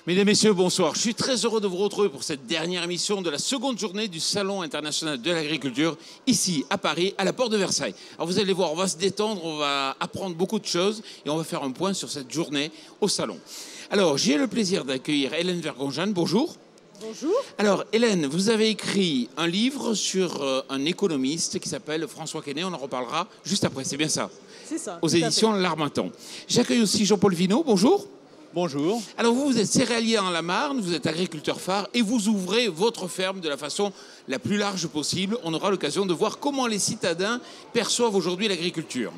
Mesdames, Messieurs, bonsoir. Je suis très heureux de vous retrouver pour cette dernière émission de la seconde journée du Salon international de l'agriculture, ici à Paris, à la porte de Versailles. Alors vous allez voir, on va se détendre, on va apprendre beaucoup de choses et on va faire un point sur cette journée au Salon. Alors, j'ai le plaisir d'accueillir Hélène Vergonjan. Bonjour. Bonjour. Alors, Hélène, vous avez écrit un livre sur un économiste qui s'appelle François Quesnay. On en reparlera juste après, c'est bien ça? C'est ça. Aux éditions L'Harmattan. J'accueille aussi Jean-Paul Vinot. Bonjour. Bonjour. Alors vous êtes céréalier en la Marne, vous êtes agriculteur phare et vous ouvrez votre ferme de la façon la plus large possible. On aura l'occasion de voir comment les citadins perçoivent aujourd'hui l'agriculture.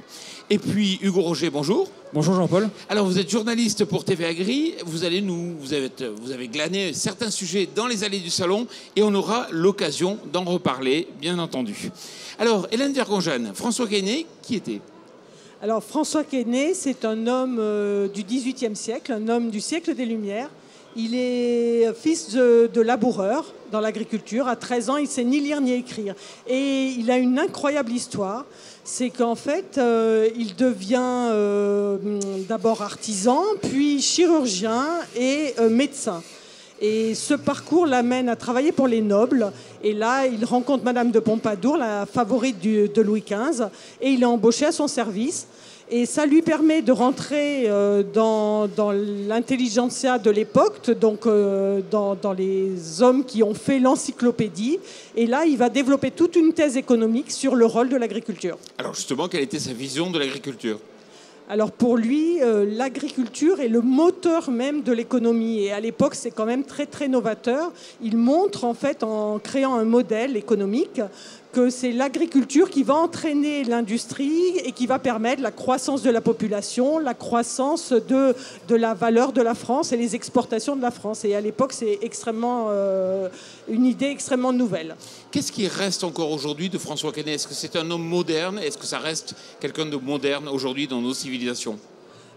Et puis Hugo Roger, bonjour. Bonjour Jean-Paul. Alors vous êtes journaliste pour TV Agri, vous avez glané certains sujets dans les allées du salon et on aura l'occasion d'en reparler, bien entendu. Alors Hélène Vergonjan, François Quesnay, qui était ? Alors François Quesnay, c'est un homme du XVIIIe siècle, un homme du siècle des Lumières. Il est fils de laboureur dans l'agriculture. À 13 ans, il ne sait ni lire ni écrire. Et il a une incroyable histoire. C'est qu'en fait, il devient d'abord artisan, puis chirurgien et médecin. Et ce parcours l'amène à travailler pour les nobles. Et là, il rencontre Madame de Pompadour, la favorite de Louis XV, et il est embauché à son service. Et ça lui permet de rentrer dans l'intelligentsia de l'époque, donc dans les hommes qui ont fait l'encyclopédie. Et là, il va développer toute une thèse économique sur le rôle de l'agriculture. Alors justement, quelle était sa vision de l'agriculture ? Alors pour lui, l'agriculture est le moteur même de l'économie. Et à l'époque, c'est quand même très, très novateur. Il montre en fait, en créant un modèle économique, que c'est l'agriculture qui va entraîner l'industrie et qui va permettre la croissance de la population, la croissance de la valeur de la France et les exportations de la France. Et à l'époque, c'est une idée extrêmement nouvelle. Qu'est-ce qui reste encore aujourd'hui de François Quesnay ? Est-ce que c'est un homme moderne ? Est-ce que ça reste quelqu'un de moderne aujourd'hui dans nos civilisations ?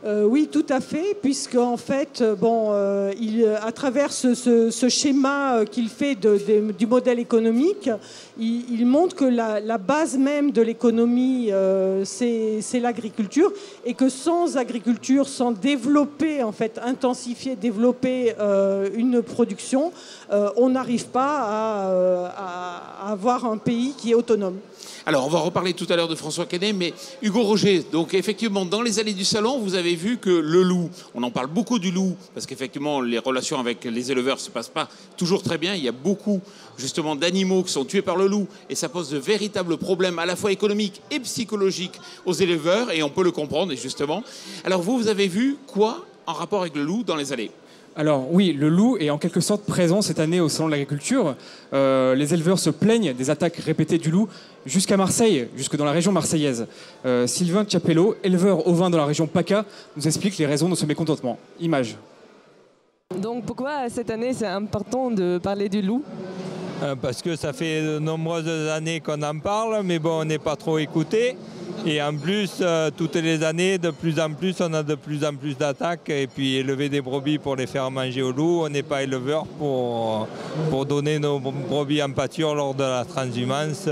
Oui, tout à fait, puisque en fait, à travers ce schéma qu'il fait du modèle économique, il montre que la base même de l'économie, c'est l'agriculture, et que sans agriculture, sans développer, en fait, intensifier, développer une production, on n'arrive pas à avoir un pays qui est autonome. Alors, on va reparler tout à l'heure de François Quesnay, mais Hugo Roger, donc effectivement, dans les allées du salon, vous avez vu que le loup, on en parle beaucoup du loup, parce qu'effectivement, les relations avec les éleveurs ne se passent pas toujours très bien. Il y a beaucoup, justement, d'animaux qui sont tués par le loup, et ça pose de véritables problèmes à la fois économiques et psychologiques aux éleveurs, et on peut le comprendre, justement. Alors, vous avez vu quoi en rapport avec le loup dans les allées ? Alors oui, le loup est en quelque sorte présent cette année au Salon de l'Agriculture. Les éleveurs se plaignent des attaques répétées du loup jusqu'à Marseille, jusque dans la région marseillaise. Sylvain Capello, éleveur ovin dans la région PACA, nous explique les raisons de ce mécontentement. Image. Donc pourquoi cette année c'est important de parler du loup ? Parce que ça fait de nombreuses années qu'on en parle, mais bon, on n'est pas trop écouté. Et en plus, toutes les années, de plus en plus, on a de plus en plus d'attaques. Et puis élever des brebis pour les faire manger au loup, on n'est pas éleveur pour donner nos brebis en pâture lors de la transhumance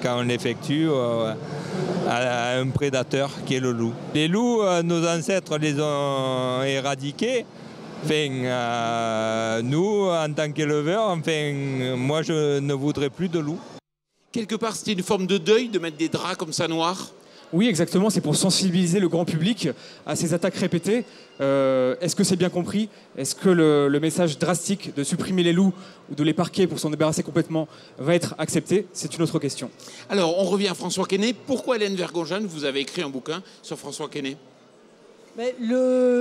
quand on l'effectue à un prédateur qui est le loup. Les loups, nos ancêtres les ont éradiqués. Nous, en tant qu'éleveurs, moi je ne voudrais plus de loups. Quelque part, c'était une forme de deuil de mettre des draps comme ça noirs ? Oui, exactement, c'est pour sensibiliser le grand public à ces attaques répétées. Est-ce que c'est bien compris ? Est-ce que le message drastique de supprimer les loups ou de les parquer pour s'en débarrasser complètement va être accepté ? C'est une autre question. Alors, on revient à François Quesnay. Pourquoi Hélène Vergonjan, vous avez écrit un bouquin sur François Quesnay ? Mais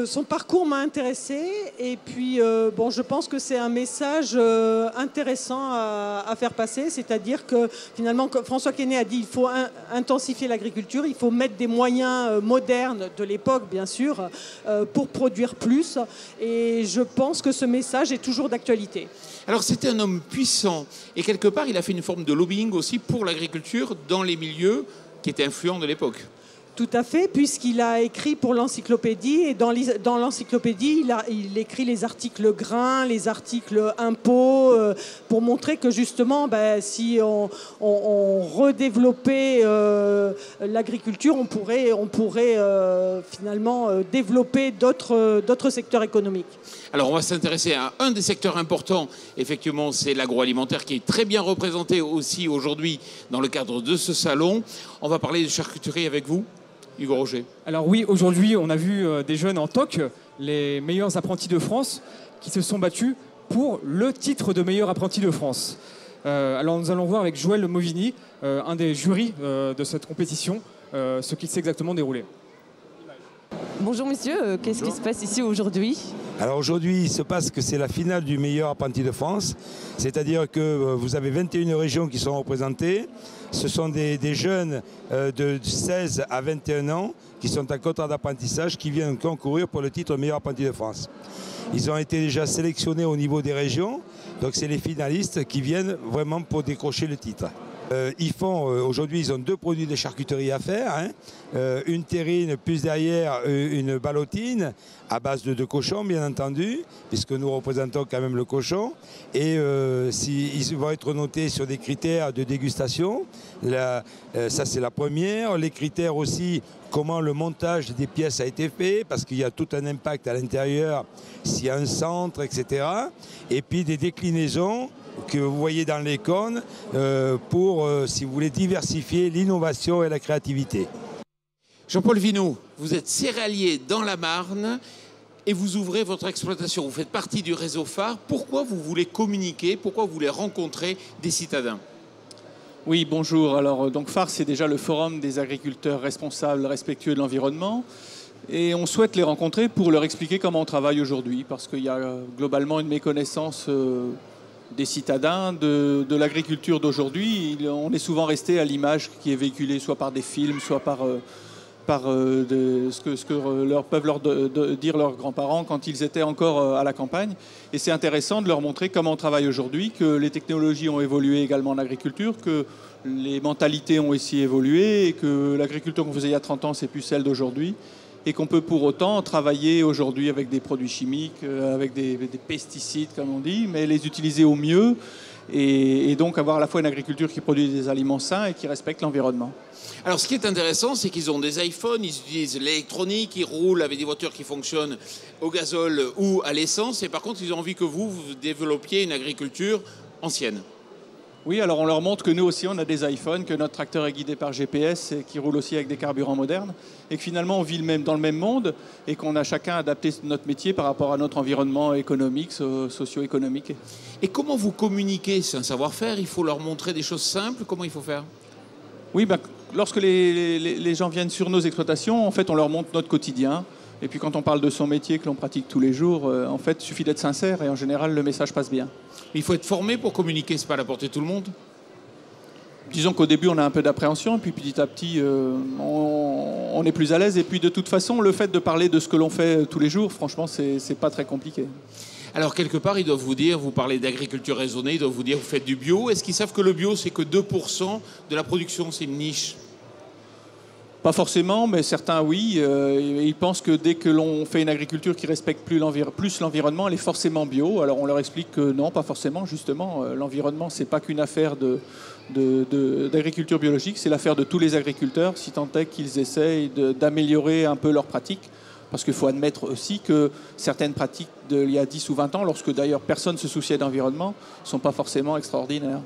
son parcours m'a intéressée et puis je pense que c'est un message intéressant à faire passer, c'est-à-dire que finalement François Quesnay a dit il faut intensifier l'agriculture, il faut mettre des moyens modernes de l'époque bien sûr pour produire plus et je pense que ce message est toujours d'actualité. Alors c'était un homme puissant et quelque part il a fait une forme de lobbying aussi pour l'agriculture dans les milieux qui étaient influents de l'époque. Tout à fait, puisqu'il a écrit pour l'encyclopédie, et dans l'encyclopédie, il écrit les articles grains, les articles impôts, pour montrer que justement, si on redéveloppait l'agriculture, on pourrait finalement développer d'autres secteurs économiques. Alors on va s'intéresser à un des secteurs importants, effectivement, c'est l'agroalimentaire qui est très bien représenté aussi aujourd'hui dans le cadre de ce salon. On va parler de charcuterie avec vous, Hugo Roger. Alors oui, aujourd'hui, on a vu des jeunes en toc, les meilleurs apprentis de France, qui se sont battus pour le titre de meilleur apprenti de France. Alors nous allons voir avec Joël Movini, un des jurys de cette compétition, ce qui s'est exactement déroulé. Bonjour monsieur, qu'est-ce qui se passe ici aujourd'hui? Alors aujourd'hui, il se passe que c'est la finale du meilleur apprenti de France, c'est-à-dire que vous avez 21 régions qui sont représentées. Ce sont des jeunes de 16 à 21 ans qui sont en contrat d'apprentissage qui viennent concourir pour le titre meilleur apprenti de France. Ils ont été déjà sélectionnés au niveau des régions, donc c'est les finalistes qui viennent vraiment pour décrocher le titre. Aujourd'hui, ils ont 2 produits de charcuterie à faire, une terrine, plus derrière une ballotine à base de cochon, bien entendu, puisque nous représentons quand même le cochon. Et ils vont être notés sur des critères de dégustation. Ça, c'est la première. Les critères aussi, comment le montage des pièces a été fait, parce qu'il y a tout un impact à l'intérieur, s'il y a un centre, etc. Et puis des déclinaisons que vous voyez dans les cônes pour, si vous voulez, diversifier l'innovation et la créativité. Jean-Paul Vinault, vous êtes céréalier dans la Marne et vous ouvrez votre exploitation. Vous faites partie du réseau phare. Pourquoi vous voulez communiquer? Pourquoi vous voulez rencontrer des citadins? Oui, bonjour. Alors, donc phare, c'est déjà le forum des agriculteurs responsables, respectueux de l'environnement. Et on souhaite les rencontrer pour leur expliquer comment on travaille aujourd'hui, parce qu'il y a globalement une méconnaissance des citadins de l'agriculture d'aujourd'hui. On est souvent resté à l'image qui est véhiculée soit par des films, soit par ce que peuvent leur dire leurs grands-parents quand ils étaient encore à la campagne. Et c'est intéressant de leur montrer comment on travaille aujourd'hui, que les technologies ont évolué également en agriculture, que les mentalités ont aussi évolué et que l'agriculture qu'on faisait il y a 30 ans, c'est plus celle d'aujourd'hui. Et qu'on peut pour autant travailler aujourd'hui avec des produits chimiques, avec des pesticides, comme on dit, mais les utiliser au mieux et donc avoir à la fois une agriculture qui produit des aliments sains et qui respecte l'environnement. Alors, ce qui est intéressant, c'est qu'ils ont des iPhones, ils utilisent l'électronique, ils roulent avec des voitures qui fonctionnent au gazole ou à l'essence, et par contre, ils ont envie que vous développiez une agriculture ancienne. Oui, alors on leur montre que nous aussi, on a des iPhones, que notre tracteur est guidé par GPS et qui roule aussi avec des carburants modernes, et que finalement, on vit dans le même monde et qu'on a chacun adapté notre métier par rapport à notre environnement économique, socio-économique. Et comment vous communiquez? C'est un savoir-faire, il faut leur montrer des choses simples, comment il faut faire? Oui, lorsque les gens viennent sur nos exploitations, en fait, on leur montre notre quotidien. Et puis quand on parle de son métier que l'on pratique tous les jours, en fait, il suffit d'être sincère et en général, le message passe bien. Il faut être formé pour communiquer, c'est pas à la portée de tout le monde? Disons qu'au début, on a un peu d'appréhension, et puis petit à petit, on est plus à l'aise. Et puis de toute façon, le fait de parler de ce que l'on fait tous les jours, franchement, c'est pas très compliqué. Alors, quelque part, ils doivent vous dire, vous parlez d'agriculture raisonnée, ils doivent vous dire, vous faites du bio. Est-ce qu'ils savent que le bio, c'est que 2% de la production, c'est une niche? Pas forcément, mais certains, oui. Ils pensent que dès que l'on fait une agriculture qui respecte plus l'environnement, elle est forcément bio. Alors, on leur explique que non, pas forcément. Justement, l'environnement, c'est pas qu'une affaire d'agriculture biologique, c'est l'affaire de tous les agriculteurs, si tant est qu'ils essayent d'améliorer un peu leurs pratiques. Parce qu'il faut admettre aussi que certaines pratiques d'il y a 10 ou 20 ans, lorsque d'ailleurs personne ne se souciait d'environnement, ne sont pas forcément extraordinaires.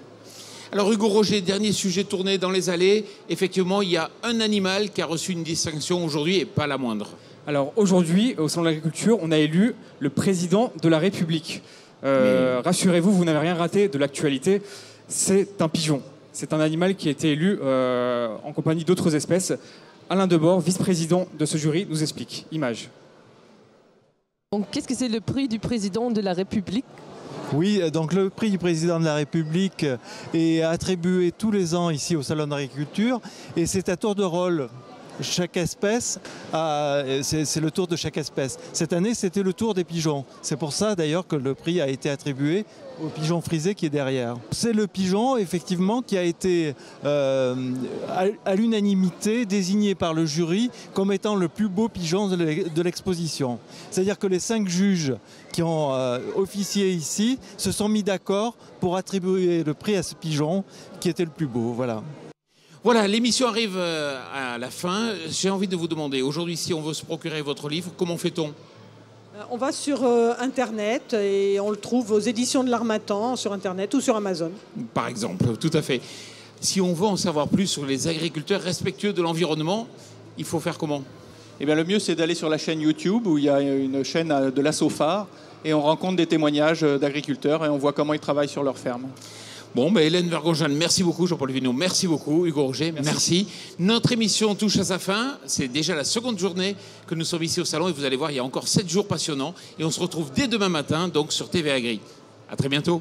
Alors Hugo Roger, dernier sujet tourné dans les allées. Effectivement, il y a un animal qui a reçu une distinction aujourd'hui et pas la moindre. Alors aujourd'hui, au Salon de l'Agriculture, on a élu le président de la République. Rassurez-vous, vous n'avez rien raté de l'actualité. C'est un pigeon. C'est un animal qui a été élu en compagnie d'autres espèces. Alain Debord, vice-président de ce jury, nous explique. Image. Donc, qu'est-ce que c'est le prix du président de la République? Oui, donc le prix du président de la République est attribué tous les ans ici au Salon de l'Agriculture et c'est à tour de rôle. chaque espèce, c'est le tour de chaque espèce. Cette année, c'était le tour des pigeons. C'est pour ça d'ailleurs que le prix a été attribué au pigeon frisé qui est derrière. C'est le pigeon, effectivement, qui a été à l'unanimité désigné par le jury comme étant le plus beau pigeon de l'exposition. C'est-à-dire que les 5 juges qui ont officié ici se sont mis d'accord pour attribuer le prix à ce pigeon qui était le plus beau. Voilà. Voilà, l'émission arrive à la fin. J'ai envie de vous demander, aujourd'hui, si on veut se procurer votre livre, comment fait-on ? On va sur Internet et on le trouve aux éditions de l'Harmattan sur Internet ou sur Amazon. Par exemple, tout à fait. Si on veut en savoir plus sur les agriculteurs respectueux de l'environnement, il faut faire comment ? Eh bien, le mieux, c'est d'aller sur la chaîne YouTube où il y a une chaîne de l'Asso Phare et on rencontre des témoignages d'agriculteurs et on voit comment ils travaillent sur leur ferme. Bon, Hélène Vergonjean, merci beaucoup. Jean-Paul Vignot, merci beaucoup. Hugo Roger, merci. Notre émission touche à sa fin. C'est déjà la seconde journée que nous sommes ici au Salon. Et vous allez voir, il y a encore 7 jours passionnants. Et on se retrouve dès demain matin, donc sur TVA Agri. À très bientôt.